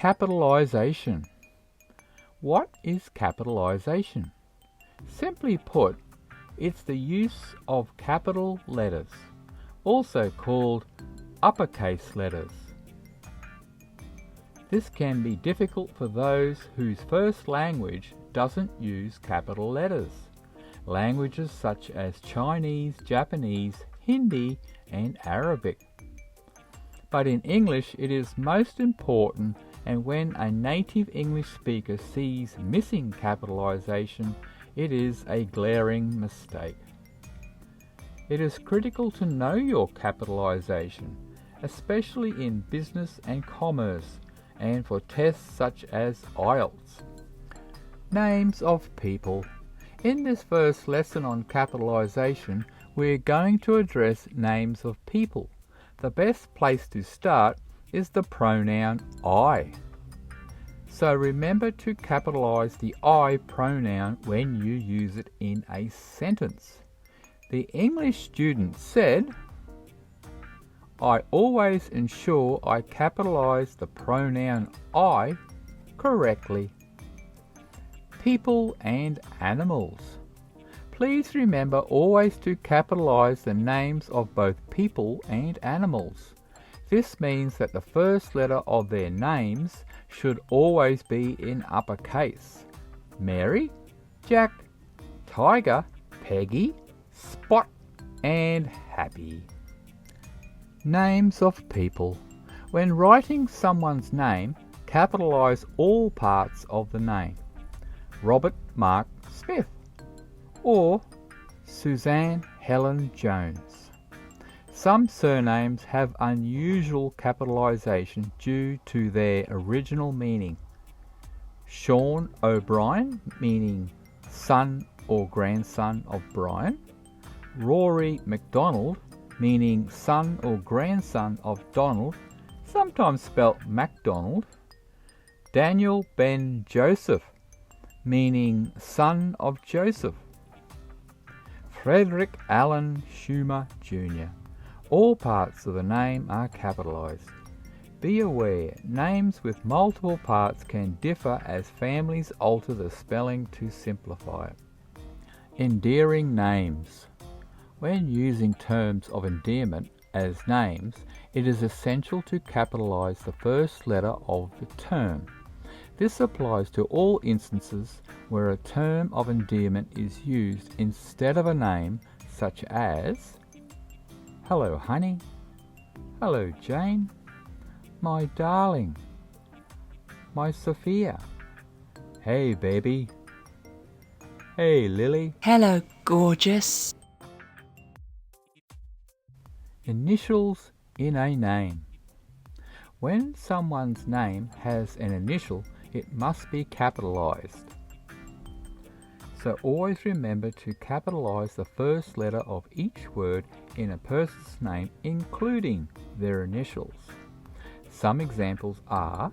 Capitalisation. What is capitalisation? Simply put, it's the use of capital letters, also called uppercase letters. This can be difficult for those whose first language doesn't use capital letters. Languages such as Chinese, Japanese, Hindi, and Arabic. But in English it is most important, and when a native English speaker sees missing capitalisation, it is a glaring mistake. It is critical to know your capitalisation, especially in business and commerce, and for tests such as IELTS. Names of people. In this first lesson on capitalisation, we're going to address names of people. The best place to start is the pronoun I. So remember to capitalise the I pronoun when you use it in a sentence. The English student said, I always ensure I capitalise the pronoun I correctly. People and animals. Please remember always to capitalise the names of both people and animals. This means that the first letter of their names should always be in uppercase. Mary, Jack, Tiger, Peggy, Spot, and Happy. Names of people. When writing someone's name, capitalise all parts of the name. Robert Mark Smith or Suzanne Helen Jones. Some surnames have unusual capitalisation due to their original meaning. Sean O'Brien, meaning son or grandson of Brian. Rory MacDonald, meaning son or grandson of Donald, sometimes spelt MacDonald. Daniel Ben Joseph, meaning son of Joseph. Frederick Allen Schumer Jr. All parts of the name are capitalised. Be aware, names with multiple parts can differ as families alter the spelling to simplify it. Endearing names. When using terms of endearment as names, it is essential to capitalise the first letter of the term. This applies to all instances where a term of endearment is used instead of a name, such as hello honey, hello Jane, my darling, my Sophia, hey baby, hey Lily, hello gorgeous. Initials in a name. When someone's name has an initial, it must be capitalised. So always remember to capitalise the first letter of each word in a person's name, including their initials. Some examples are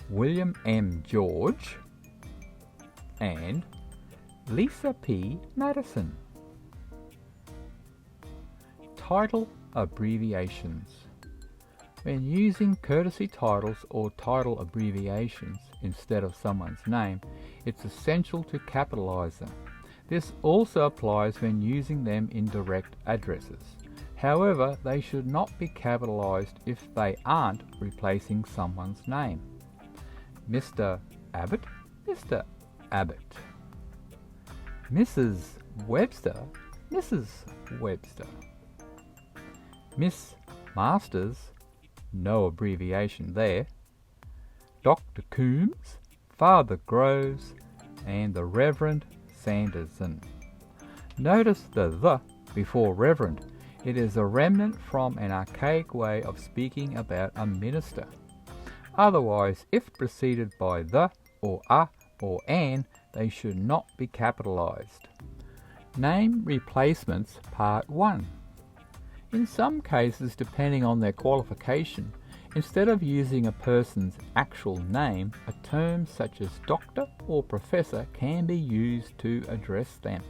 William M. George and Lisa P. Madison. Title abbreviations. When using courtesy titles or title abbreviations instead of someone's name, it's essential to capitalise them. This also applies when using them in direct addresses. However, they should not be capitalised if they aren't replacing someone's name. Mr. Abbott, Mr. Abbott. Mrs. Webster, Mrs. Webster. Miss Masters, no abbreviation there. Dr. Coombs, Father Groves, and the Reverend Sanderson. Notice the before Reverend. It is a remnant from an archaic way of speaking about a minister. Otherwise, if preceded by the or a or an, they should not be capitalized. Name replacements, Part 1. In some cases, depending on their qualification, instead of using a person's actual name, a term such as doctor or professor can be used to address them.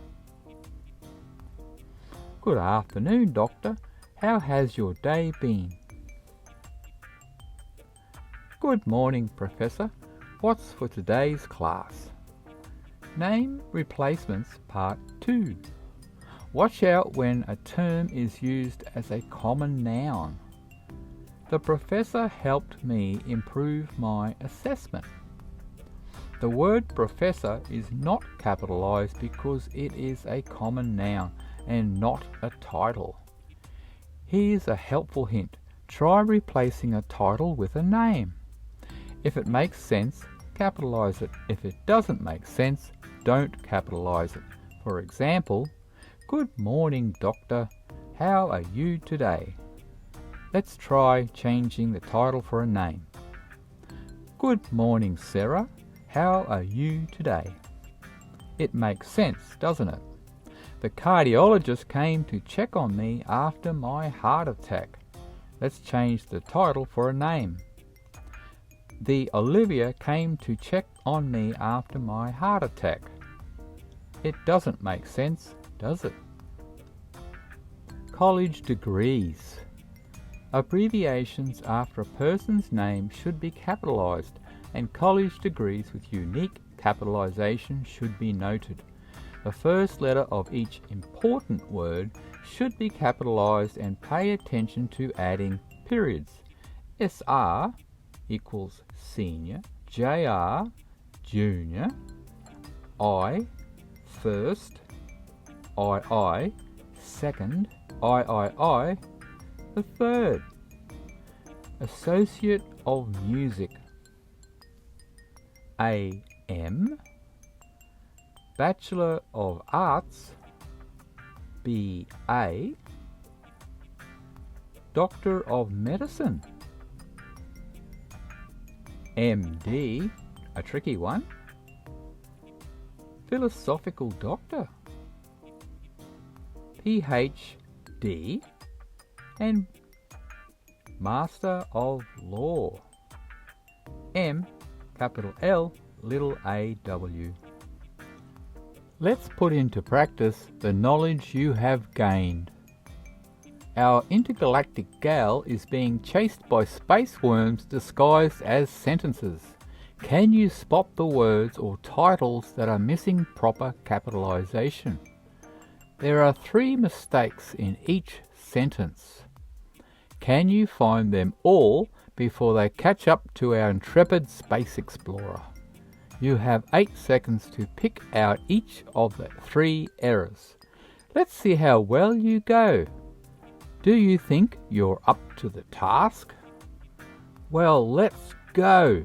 Good afternoon, doctor. How has your day been? Good morning, Professor. What's for today's class? Name replacements part 2. Watch out when a term is used as a common noun. The professor helped me improve my assessment. The word professor is not capitalized because it is a common noun and not a title. Here's a helpful hint. Try replacing a title with a name. If it makes sense, capitalize it. If it doesn't make sense, don't capitalize it. For example, good morning, doctor. How are you today? Let's try changing the title for a name. Good morning, Sarah. How are you today? It makes sense, doesn't it? The cardiologist came to check on me after my heart attack. Let's change the title for a name. The Olivia came to check on me after my heart attack. It doesn't make sense, does it? College degrees. Abbreviations after a person's name should be capitalized, and college degrees with unique capitalization should be noted. The first letter of each important word should be capitalized, and pay attention to adding periods. SR equals senior, JR junior, I first, II second, III the third. Associate of music. AM. Bachelor of Arts. BA. Doctor of Medicine. MD, a tricky one. Philosophical Doctor. PhD and Master of Law. M, capital L, little AW. Let's put into practice the knowledge you have gained. Our intergalactic gal is being chased by space worms disguised as sentences. Can you spot the words or titles that are missing proper capitalization? There are 3 mistakes in each sentence. Can you find them all before they catch up to our intrepid space explorer? You have 8 seconds to pick out each of the 3 errors. Let's see how well you go. Do you think you're up to the task? Well, let's go.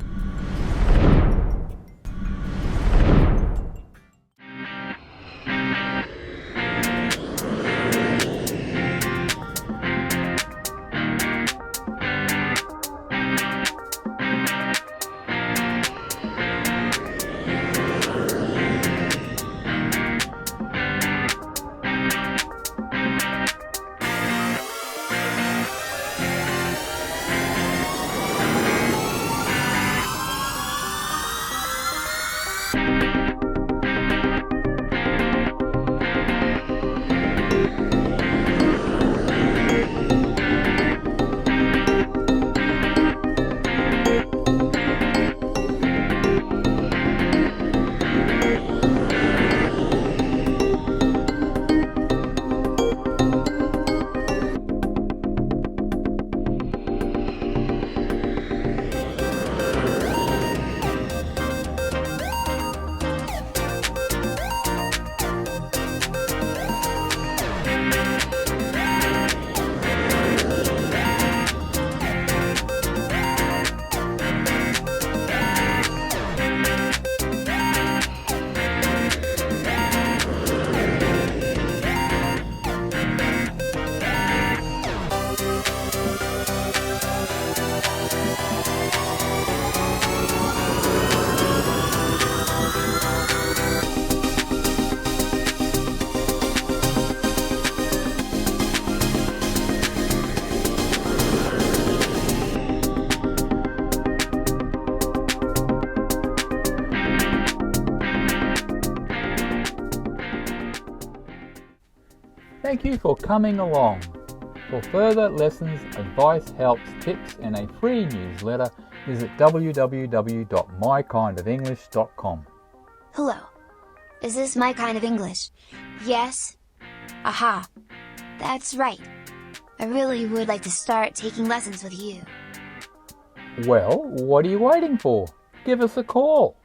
Thank you for coming along. For further lessons, advice, helps, tips, and a free newsletter, visit www.mykindofenglish.com. Hello. Is this my kind of English? Yes? Aha. That's right. I really would like to start taking lessons with you. Well, what are you waiting for? Give us a call.